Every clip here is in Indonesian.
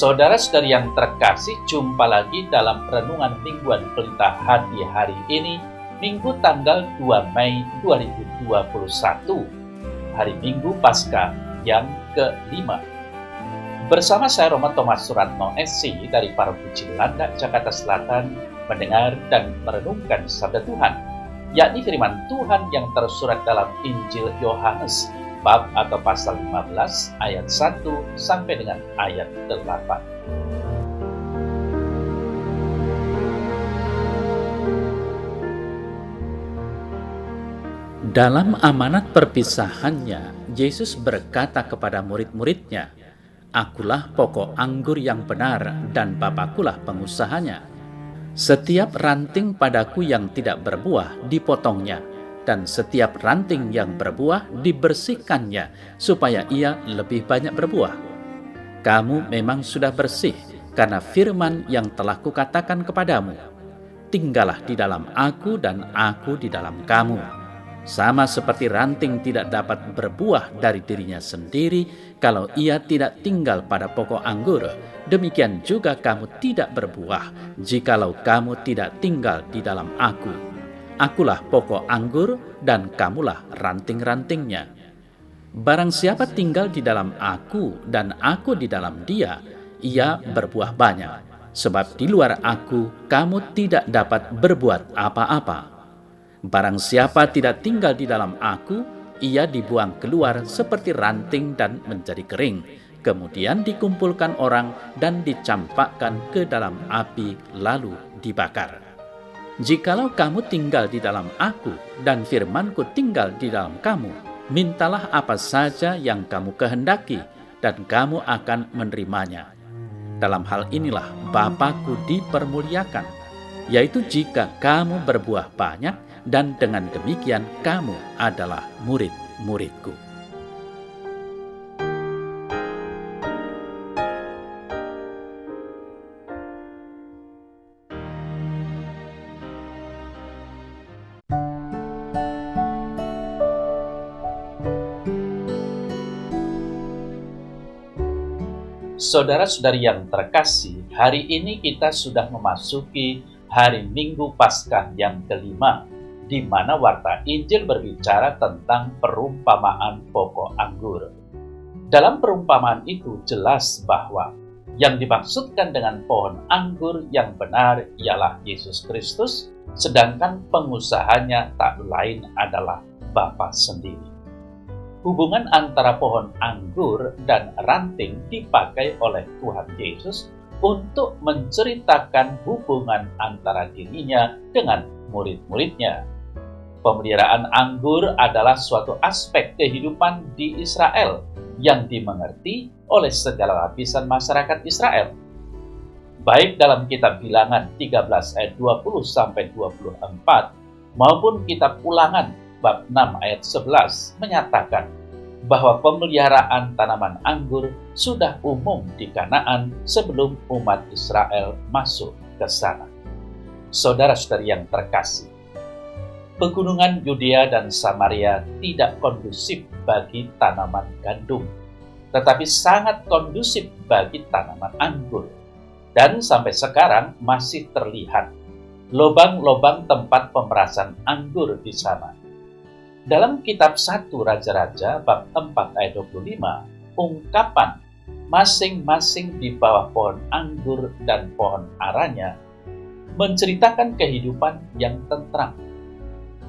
Saudara-saudari yang terkasih, jumpa lagi dalam renungan mingguan Pelita Hati hari ini, Minggu tanggal 2 Mei 2021, hari Minggu Paskah yang ke-5. Bersama saya Roma Thomas Suratno SC dari Paroki Cilandak, Jakarta Selatan, mendengar dan merenungkan sabda Tuhan, yakni firman Tuhan yang tersurat dalam Injil Yohanes bab atau pasal 15 ayat 1 sampai dengan ayat 8. Dalam amanat perpisahannya, Yesus berkata kepada murid-muridnya, "Akulah pokok anggur yang benar dan Bapakulah pengusahanya. Setiap ranting padaku yang tidak berbuah dipotongnya, dan setiap ranting yang berbuah dibersihkannya, supaya ia lebih banyak berbuah. Kamu memang sudah bersih karena firman yang telah kukatakan kepadamu. Tinggallah di dalam aku dan aku di dalam kamu. Sama seperti ranting tidak dapat berbuah dari dirinya sendiri kalau ia tidak tinggal pada pokok anggur, demikian juga kamu tidak berbuah jikalau kamu tidak tinggal di dalam aku. Akulah pokok anggur dan kamulah ranting-rantingnya. Barang siapa tinggal di dalam aku dan aku di dalam dia, ia berbuah banyak. Sebab di luar aku, kamu tidak dapat berbuat apa-apa. Barang siapa tidak tinggal di dalam aku, ia dibuang keluar seperti ranting dan menjadi kering. Kemudian dikumpulkan orang dan dicampakkan ke dalam api lalu dibakar. Jikalau kamu tinggal di dalam aku dan firmanku tinggal di dalam kamu, mintalah apa saja yang kamu kehendaki dan kamu akan menerimanya. Dalam hal inilah Bapa-Ku dipermuliakan, yaitu jika kamu berbuah banyak, dan dengan demikian kamu adalah murid-murid-Ku." Saudara-saudari yang terkasih, hari ini kita sudah memasuki hari Minggu Paskah yang ke-5, di mana warta Injil berbicara tentang perumpamaan pokok anggur. Dalam perumpamaan itu jelas bahwa yang dimaksudkan dengan pohon anggur yang benar ialah Yesus Kristus, sedangkan pengusahanya tak lain adalah Bapa sendiri. Hubungan antara pohon anggur dan ranting dipakai oleh Tuhan Yesus untuk menceritakan hubungan antara dirinya dengan murid-muridnya. Pemeliharaan anggur adalah suatu aspek kehidupan di Israel yang dimengerti oleh segala lapisan masyarakat Israel. Baik dalam kitab Bilangan 13 ayat 20-24 maupun kitab Ulangan bab 6 ayat 11 menyatakan bahwa pemeliharaan tanaman anggur sudah umum di Kanaan sebelum umat Israel masuk ke sana. Saudara-saudari yang terkasih, pegunungan Yudea dan Samaria tidak kondusif bagi tanaman gandum, tetapi sangat kondusif bagi tanaman anggur. Dan sampai sekarang masih terlihat lobang-lobang tempat pemerasan anggur di sana. Dalam kitab 1 Raja-Raja bab 4 ayat 25, ungkapan masing-masing di bawah pohon anggur dan pohon aranya menceritakan kehidupan yang tentram.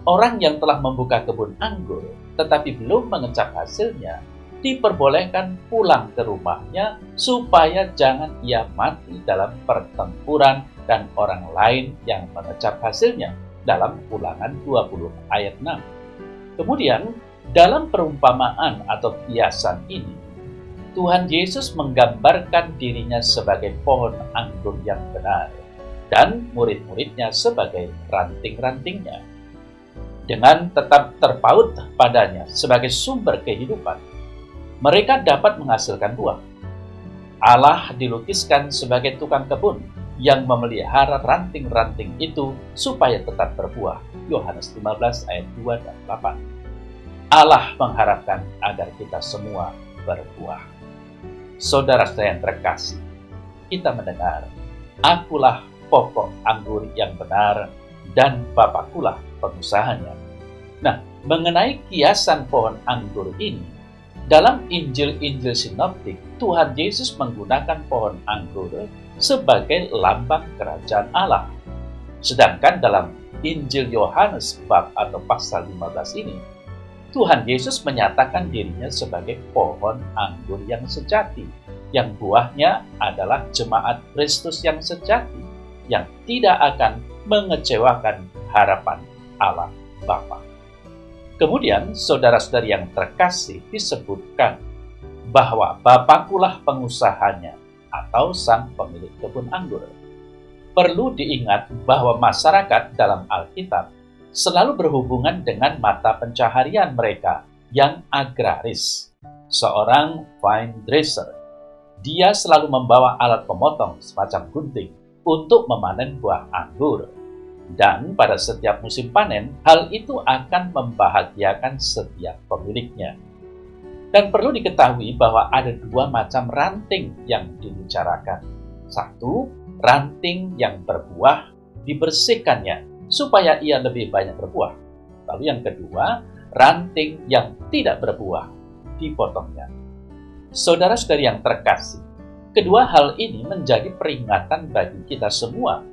Orang yang telah membuka kebun anggur tetapi belum mengecap hasilnya diperbolehkan pulang ke rumahnya supaya jangan ia mati dalam pertempuran dan orang lain yang mengecap hasilnya, dalam Ulangan 20 ayat 6. Kemudian dalam perumpamaan atau kiasan ini, Tuhan Yesus menggambarkan dirinya sebagai pohon anggur yang benar dan murid-muridnya sebagai ranting-rantingnya. Dengan tetap terpaut padanya sebagai sumber kehidupan, mereka dapat menghasilkan buah. Allah dilukiskan sebagai tukang kebun yang memelihara ranting-ranting itu supaya tetap berbuah. Yohanes 15 ayat 2 dan 8. Allah mengharapkan agar kita semua berbuah. Saudara-saudara yang terkasih, kita mendengar, "Akulah pokok anggur yang benar dan Bapakulah pengusahanya." Nah, mengenai kiasan pohon anggur ini, dalam Injil-Injil sinoptik, Tuhan Yesus menggunakan pohon anggur sebagai lambang kerajaan Allah. Sedangkan dalam Injil Yohanes bab atau pasal 15 ini, Tuhan Yesus menyatakan dirinya sebagai pohon anggur yang sejati, yang buahnya adalah jemaat Kristus yang sejati, yang tidak akan mengecewakan harapan Allah Bapa. Kemudian, saudara-saudari yang terkasih, disebutkan bahwa Bapakulah pengusahanya atau sang pemilik kebun anggur. Perlu diingat bahwa masyarakat dalam Alkitab selalu berhubungan dengan mata pencaharian mereka yang agraris. Seorang vine dresser, dia selalu membawa alat pemotong semacam gunting untuk memanen buah anggur. Dan pada setiap musim panen, hal itu akan membahagiakan setiap pemiliknya. Dan perlu diketahui bahwa ada dua macam ranting yang dibicarakan. Satu, ranting yang berbuah dibersihkannya supaya ia lebih banyak berbuah. Lalu yang kedua, ranting yang tidak berbuah dipotongnya. Saudara-saudari yang terkasih, kedua hal ini menjadi peringatan bagi kita semua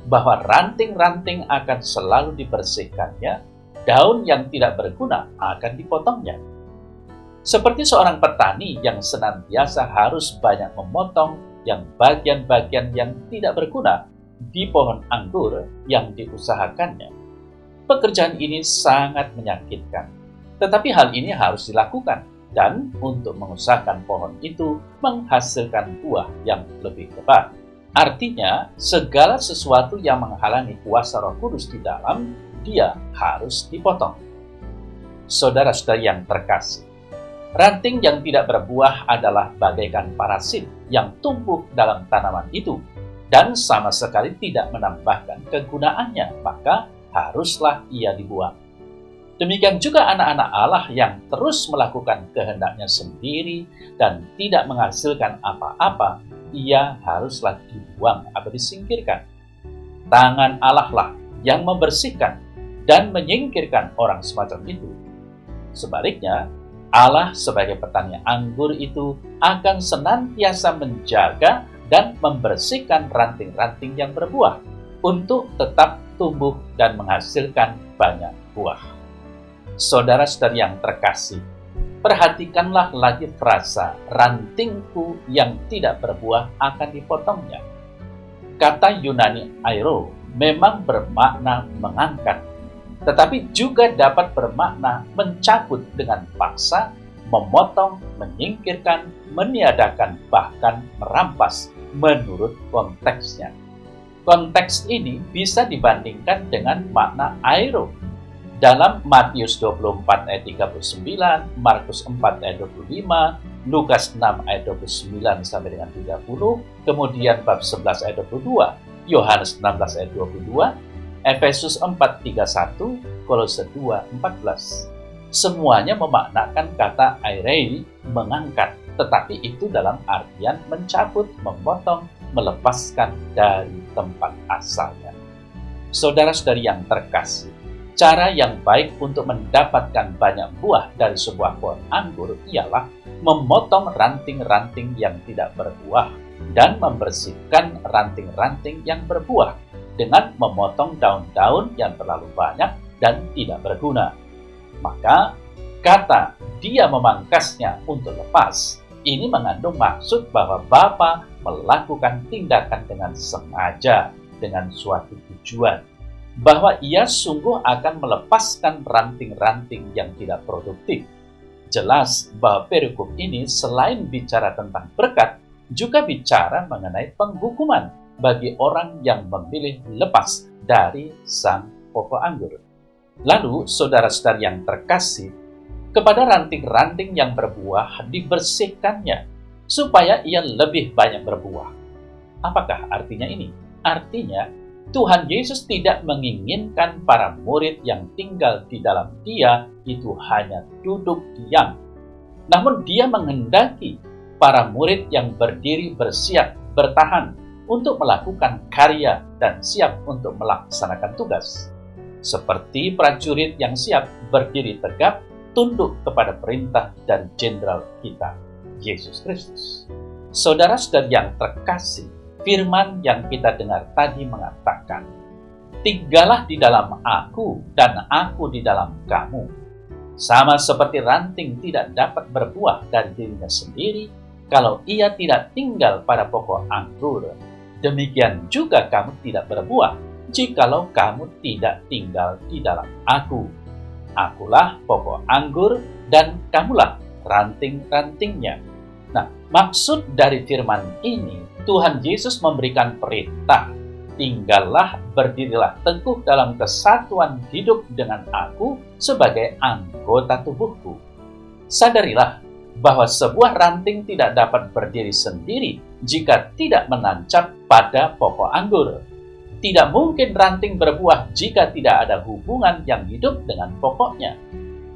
bahwa ranting-ranting akan selalu dibersihkannya, daun yang tidak berguna akan dipotongnya. Seperti seorang petani yang senantiasa harus banyak memotong yang bagian-bagian yang tidak berguna di pohon anggur yang diusahakannya. Pekerjaan ini sangat menyakitkan, tetapi hal ini harus dilakukan dan untuk mengusahakan pohon itu menghasilkan buah yang lebih lebat. Artinya, segala sesuatu yang menghalangi kuasa Roh Kudus di dalam, dia harus dipotong. Saudara-saudari yang terkasih, ranting yang tidak berbuah adalah bagaikan parasit yang tumbuh dalam tanaman itu dan sama sekali tidak menambahkan kegunaannya, maka haruslah ia dibuang. Demikian juga anak-anak Allah yang terus melakukan kehendaknya sendiri dan tidak menghasilkan apa-apa, ia haruslah dibuang atau disingkirkan. Tangan Allah lah yang membersihkan dan menyingkirkan orang semacam itu. Sebaliknya, Allah sebagai petani anggur itu akan senantiasa menjaga dan membersihkan ranting-ranting yang berbuah untuk tetap tumbuh dan menghasilkan banyak buah. Saudara-saudari yang terkasih, perhatikanlah lagi frasa rantingku yang tidak berbuah akan dipotongnya. Kata Yunani airo memang bermakna mengangkat, tetapi juga dapat bermakna mencabut dengan paksa, memotong, menyingkirkan, meniadakan, bahkan merampas menurut konteksnya. Konteks ini bisa dibandingkan dengan makna airo dalam Matius 24 ayat 39, Markus 4 ayat 25, Lukas 6 ayat 29 sampai dengan 30, kemudian bab 11 ayat 22, Yohanes 16 ayat 22, Efesus 4:31, Kolose 2:14. Semuanya memaknakan kata airei, mengangkat, tetapi itu dalam artian mencabut, memotong, melepaskan dari tempat asalnya. Saudara-saudari yang terkasih, cara yang baik untuk mendapatkan banyak buah dari sebuah pohon anggur ialah memotong ranting-ranting yang tidak berbuah dan membersihkan ranting-ranting yang berbuah dengan memotong daun-daun yang terlalu banyak dan tidak berguna. Maka, kata dia memangkasnya untuk lepas, ini mengandung maksud bahwa Bapa melakukan tindakan dengan sengaja, dengan suatu tujuan, bahwa ia sungguh akan melepaskan ranting-ranting yang tidak produktif. Jelas bahwa perikop ini selain bicara tentang berkat, juga bicara mengenai penghukuman bagi orang yang memilih lepas dari sang pokok anggur. Lalu, saudara-saudari yang terkasih, kepada ranting-ranting yang berbuah dibersihkannya, supaya ia lebih banyak berbuah. Apakah artinya ini? Artinya, Tuhan Yesus tidak menginginkan para murid yang tinggal di dalam Dia itu hanya duduk diam. Namun Dia menghendaki para murid yang berdiri bersiap bertahan untuk melakukan karya dan siap untuk melaksanakan tugas. Seperti prajurit yang siap berdiri tegap tunduk kepada perintah dari jenderal kita, Yesus Kristus. Saudara-saudara yang terkasih, firman yang kita dengar tadi mengatakan, "Tinggallah di dalam aku dan aku di dalam kamu." Sama seperti ranting tidak dapat berbuah dari dirinya sendiri kalau ia tidak tinggal pada pokok anggur, demikian juga kamu tidak berbuah jikalau kamu tidak tinggal di dalam aku. Akulah pokok anggur dan kamulah ranting-rantingnya. Nah, maksud dari firman ini, Tuhan Yesus memberikan perintah, tinggallah, berdirilah teguh dalam kesatuan hidup dengan aku sebagai anggota tubuhku. Sadarilah bahwa sebuah ranting tidak dapat berdiri sendiri jika tidak menancap pada pokok anggur. Tidak mungkin ranting berbuah jika tidak ada hubungan yang hidup dengan pokoknya.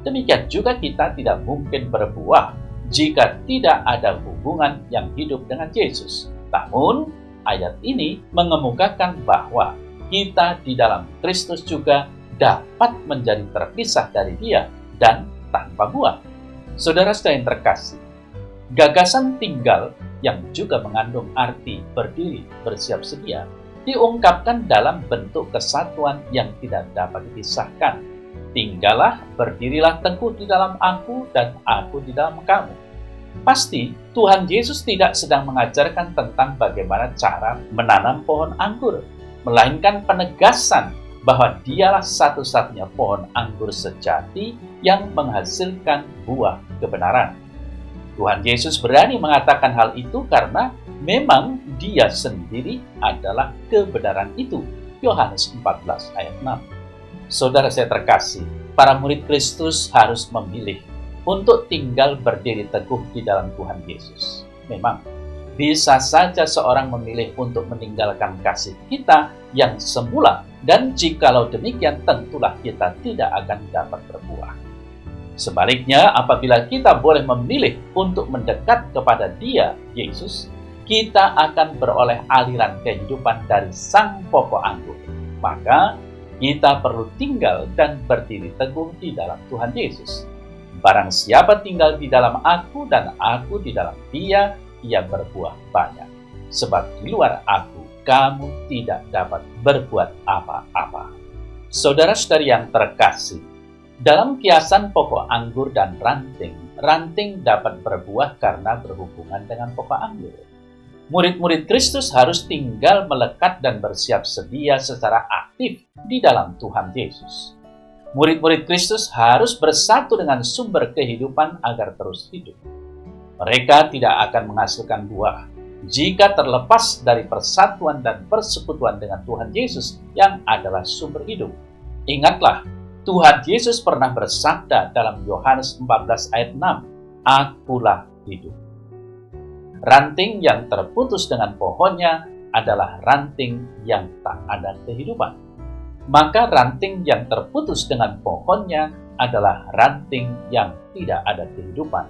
Demikian juga kita tidak mungkin berbuah jika tidak ada hubungan yang hidup dengan Yesus. Namun, ayat ini mengemukakan bahwa kita di dalam Kristus juga dapat menjadi terpisah dari Dia dan tanpa buah. Saudara-saudara yang terkasih, gagasan tinggal yang juga mengandung arti berdiri, bersiap sedia, diungkapkan dalam bentuk kesatuan yang tidak dapat dipisahkan. Tinggallah, berdirilah teguh di dalam aku dan aku di dalam kamu. Pasti Tuhan Yesus tidak sedang mengajarkan tentang bagaimana cara menanam pohon anggur, melainkan penegasan bahwa Dialah satu-satunya pohon anggur sejati yang menghasilkan buah kebenaran. Tuhan Yesus berani mengatakan hal itu karena memang Dia sendiri adalah kebenaran itu. Yohanes 14 ayat 6. Saudara saya terkasih, para murid Kristus harus memilih untuk tinggal berdiri teguh di dalam Tuhan Yesus. Memang, bisa saja seorang memilih untuk meninggalkan kasih kita yang semula, dan jikalau demikian tentulah kita tidak akan dapat berbuah. Sebaliknya, apabila kita boleh memilih untuk mendekat kepada Dia, Yesus, kita akan beroleh aliran kehidupan dari sang pokok anggur. Maka, kita perlu tinggal dan berdiri teguh di dalam Tuhan Yesus. Barang siapa tinggal di dalam aku dan aku di dalam Dia, ia berbuah banyak. Sebab di luar aku, kamu tidak dapat berbuat apa-apa. Saudara-saudari yang terkasih, dalam kiasan pokok anggur dan ranting, ranting dapat berbuah karena berhubungan dengan pokok anggur. Murid-murid Kristus harus tinggal melekat dan bersiap sedia secara aktif di dalam Tuhan Yesus. Murid-murid Kristus harus bersatu dengan sumber kehidupan agar terus hidup. Mereka tidak akan menghasilkan buah jika terlepas dari persatuan dan persekutuan dengan Tuhan Yesus yang adalah sumber hidup. Ingatlah, Tuhan Yesus pernah bersabda dalam Yohanes 14 ayat 6, "Akulah hidup." Ranting yang terputus dengan pohonnya adalah ranting yang tak ada kehidupan. Maka ranting yang terputus dengan pohonnya adalah ranting yang tidak ada kehidupan.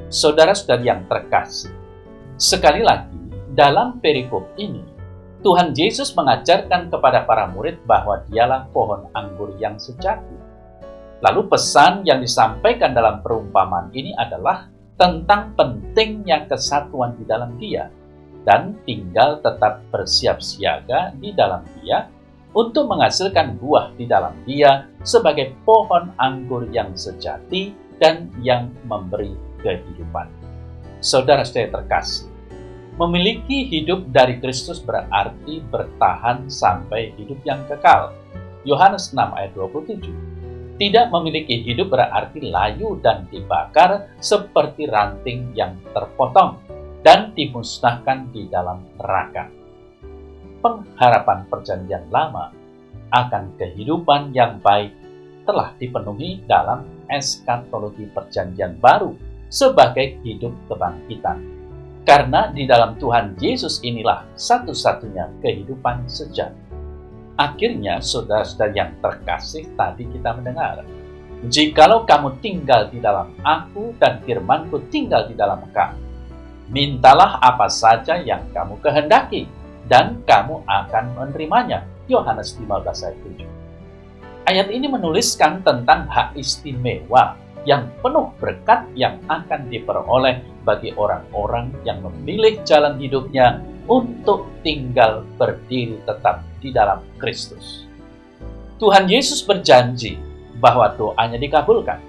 Saudara-saudari yang terkasih, sekali lagi dalam perikop ini, Tuhan Yesus mengajarkan kepada para murid bahwa Dialah pohon anggur yang sejati. Lalu pesan yang disampaikan dalam perumpamaan ini adalah tentang pentingnya kesatuan di dalam Dia dan tinggal tetap bersiap siaga di dalam Dia untuk menghasilkan buah di dalam Dia sebagai pohon anggur yang sejati dan yang memberi kehidupan. Saudara-saudari terkasih, memiliki hidup dari Kristus berarti bertahan sampai hidup yang kekal. Yohanes 6 ayat 27. Tidak memiliki hidup berarti layu dan dibakar seperti ranting yang terpotong dan dimusnahkan di dalam neraka. Pengharapan perjanjian lama akan kehidupan yang baik telah dipenuhi dalam eskatologi perjanjian baru sebagai hidup kebangkitan. Karena di dalam Tuhan Yesus inilah satu-satunya kehidupan sejati. Akhirnya, saudara-saudara yang terkasih, tadi kita mendengar, jikalau kamu tinggal di dalam aku dan firmanku tinggal di dalam kamu, Mintalah apa saja yang kamu kehendaki, dan kamu akan menerimanya. Yohanes 15 ayat 7. Ayat ini menuliskan tentang hak istimewa yang penuh berkat yang akan diperoleh bagi orang-orang yang memilih jalan hidupnya untuk tinggal berdiri tetap di dalam Kristus. Tuhan Yesus berjanji bahwa doanya dikabulkan.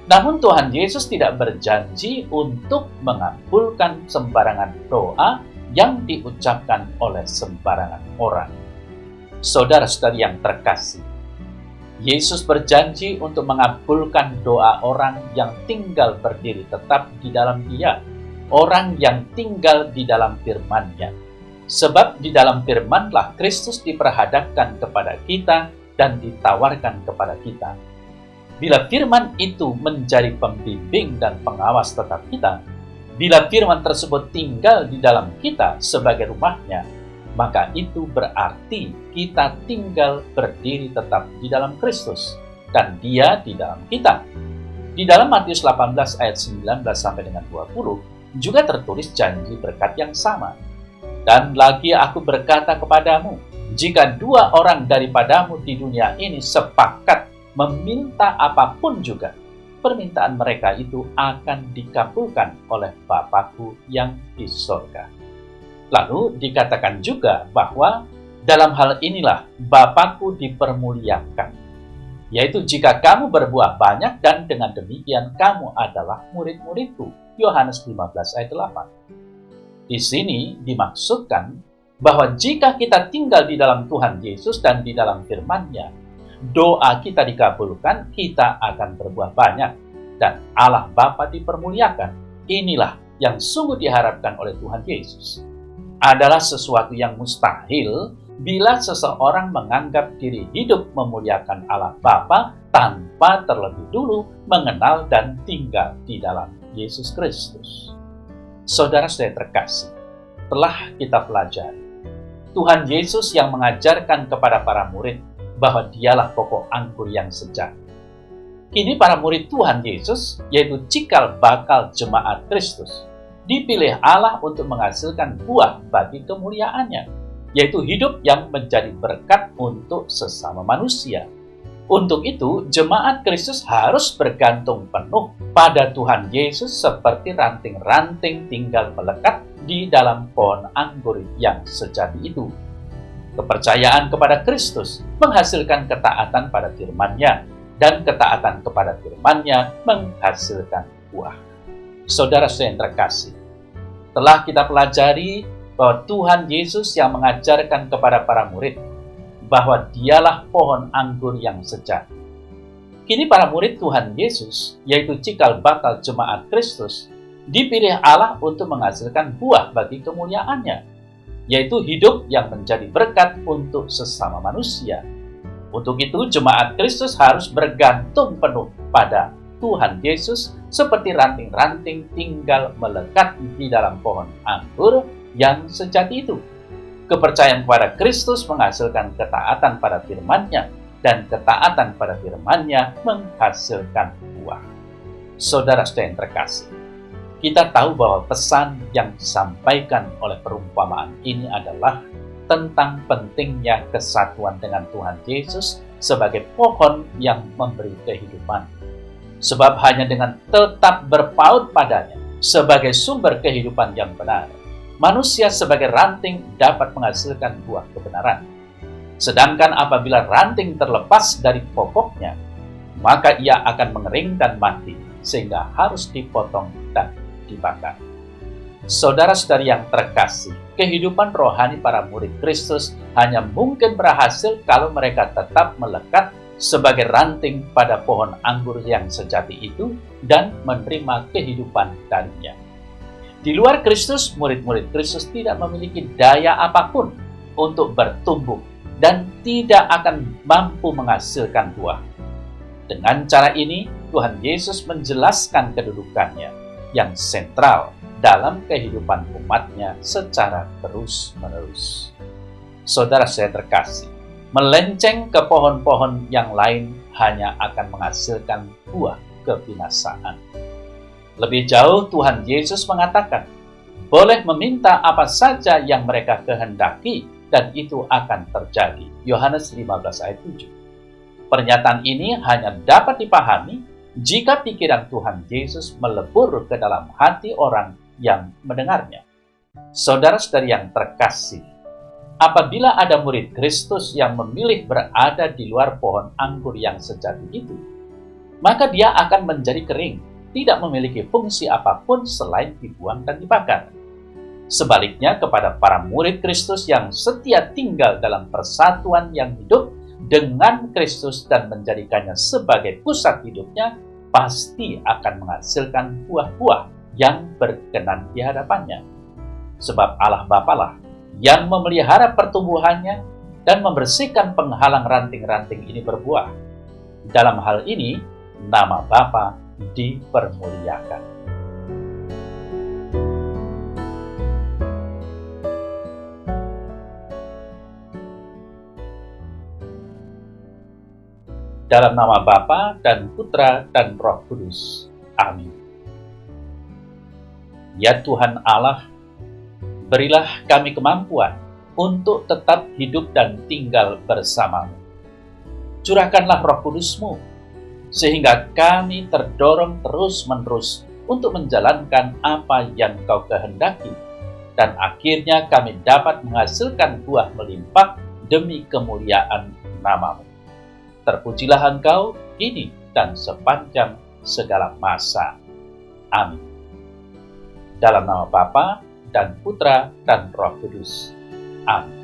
Namun Tuhan Yesus tidak berjanji untuk mengabulkan sembarangan doa yang diucapkan oleh sembarangan orang. Saudara-saudari yang terkasih, Yesus berjanji untuk mengabulkan doa orang yang tinggal berdiri tetap di dalam Dia, orang yang tinggal di dalam firman-Nya. Sebab di dalam firman-lah Kristus diperhadapkan kepada kita dan ditawarkan kepada kita. Bila firman itu menjadi pembimbing dan pengawas tetap kita, bila firman tersebut tinggal di dalam kita sebagai rumahnya, maka itu berarti kita tinggal berdiri tetap di dalam Kristus dan Dia di dalam kita. Di dalam Matius 18 ayat 19 sampai dengan 20 juga tertulis janji berkat yang sama. Dan lagi aku berkata kepadamu, jika dua orang daripadamu di dunia ini sepakat meminta apapun juga, permintaan mereka itu akan dikabulkan oleh Bapa-Ku yang di sorga. Lalu dikatakan juga bahwa dalam hal inilah Bapa-Ku dipermuliakan, yaitu jika kamu berbuah banyak dan dengan demikian kamu adalah murid-murid-Ku. Yohanes 15 ayat 8. Di sini dimaksudkan bahwa jika kita tinggal di dalam Tuhan Yesus dan di dalam firman-Nya, doa kita dikabulkan, kita akan berbuah banyak, dan Allah Bapa dipermuliakan. Inilah yang sungguh diharapkan oleh Tuhan Yesus. Adalah sesuatu yang mustahil bila seseorang menganggap diri hidup memuliakan Allah Bapa tanpa terlebih dulu mengenal dan tinggal di dalam Yesus Kristus. Saudara-saudari terkasih, telah kita pelajari Tuhan Yesus yang mengajarkan kepada para murid bahwa Dialah pokok anggur yang sejati. Kini para murid Tuhan Yesus, yaitu cikal bakal jemaat Kristus, dipilih Allah untuk menghasilkan buah bagi kemuliaan-Nya, yaitu hidup yang menjadi berkat untuk sesama manusia. Untuk itu, jemaat Kristus harus bergantung penuh pada Tuhan Yesus seperti ranting-ranting tinggal melekat di dalam pohon anggur yang sejati itu. Kepercayaan kepada Kristus menghasilkan ketaatan pada firman-Nya, dan ketaatan kepada firman-Nya menghasilkan buah. Saudara-saudari yang terkasih, telah kita pelajari bahwa Tuhan Yesus yang mengajarkan kepada para murid bahwa Dialah pohon anggur yang sejati. Kini para murid Tuhan Yesus, yaitu cikal bakal jemaat Kristus, dipilih Allah untuk menghasilkan buah bagi kemuliaan-Nya, yaitu hidup yang menjadi berkat untuk sesama manusia. Untuk itu, jemaat Kristus harus bergantung penuh pada Tuhan Yesus seperti ranting-ranting tinggal melekat di dalam pohon anggur yang sejati itu. Kepercayaan kepada Kristus menghasilkan ketaatan pada firman-Nya, dan ketaatan pada firman-Nya menghasilkan buah. Saudara-saudari yang terkasih, kita tahu bahwa pesan yang disampaikan oleh perumpamaan ini adalah tentang pentingnya kesatuan dengan Tuhan Yesus sebagai pohon yang memberi kehidupan. Sebab hanya dengan tetap berpaut padanya sebagai sumber kehidupan yang benar, manusia sebagai ranting dapat menghasilkan buah kebenaran. Sedangkan apabila ranting terlepas dari pokoknya, maka ia akan mengering dan mati, sehingga harus dipotong dan dibakar. Saudara-saudari yang terkasih, kehidupan rohani para murid Kristus hanya mungkin berhasil kalau mereka tetap melekat sebagai ranting pada pohon anggur yang sejati itu dan menerima kehidupan darinya. Di luar Kristus, murid-murid Kristus tidak memiliki daya apapun untuk bertumbuh dan tidak akan mampu menghasilkan buah. Dengan cara ini, Tuhan Yesus menjelaskan kedudukannya yang sentral dalam kehidupan umat-Nya secara terus-menerus. Saudara saya terkasih, melenceng ke pohon-pohon yang lain hanya akan menghasilkan buah kebinasaan. Lebih jauh, Tuhan Yesus mengatakan, boleh meminta apa saja yang mereka kehendaki, dan itu akan terjadi. Yohanes 15 ayat 7. Pernyataan ini hanya dapat dipahami jika pikiran Tuhan Yesus melebur ke dalam hati orang yang mendengarnya. Saudara-saudari yang terkasih, apabila ada murid Kristus yang memilih berada di luar pohon anggur yang sejati itu, maka dia akan menjadi kering, tidak memiliki fungsi apapun selain dibuang dan dibakar. Sebaliknya, kepada para murid Kristus yang setia tinggal dalam persatuan yang hidup dengan Kristus dan menjadikannya sebagai pusat hidupnya, pasti akan menghasilkan buah-buah yang berkenan di hadapannya. Sebab Allah Bapalah yang memelihara pertumbuhannya dan membersihkan penghalang ranting-ranting ini berbuah. Dalam hal ini, nama Bapa dipermuliakan. Dalam nama Bapa dan Putra dan Roh Kudus. Amin. Ya Tuhan Allah, berilah kami kemampuan untuk tetap hidup dan tinggal bersama-Mu. Curahkanlah Roh Kudus-Mu, sehingga kami terdorong terus-menerus untuk menjalankan apa yang Kau kehendaki, dan akhirnya kami dapat menghasilkan buah melimpah demi kemuliaan nama-Mu. Terpujilah Engkau kini dan sepanjang segala masa. Amin. Dalam nama Bapa dan Putra dan Roh Kudus. Amin.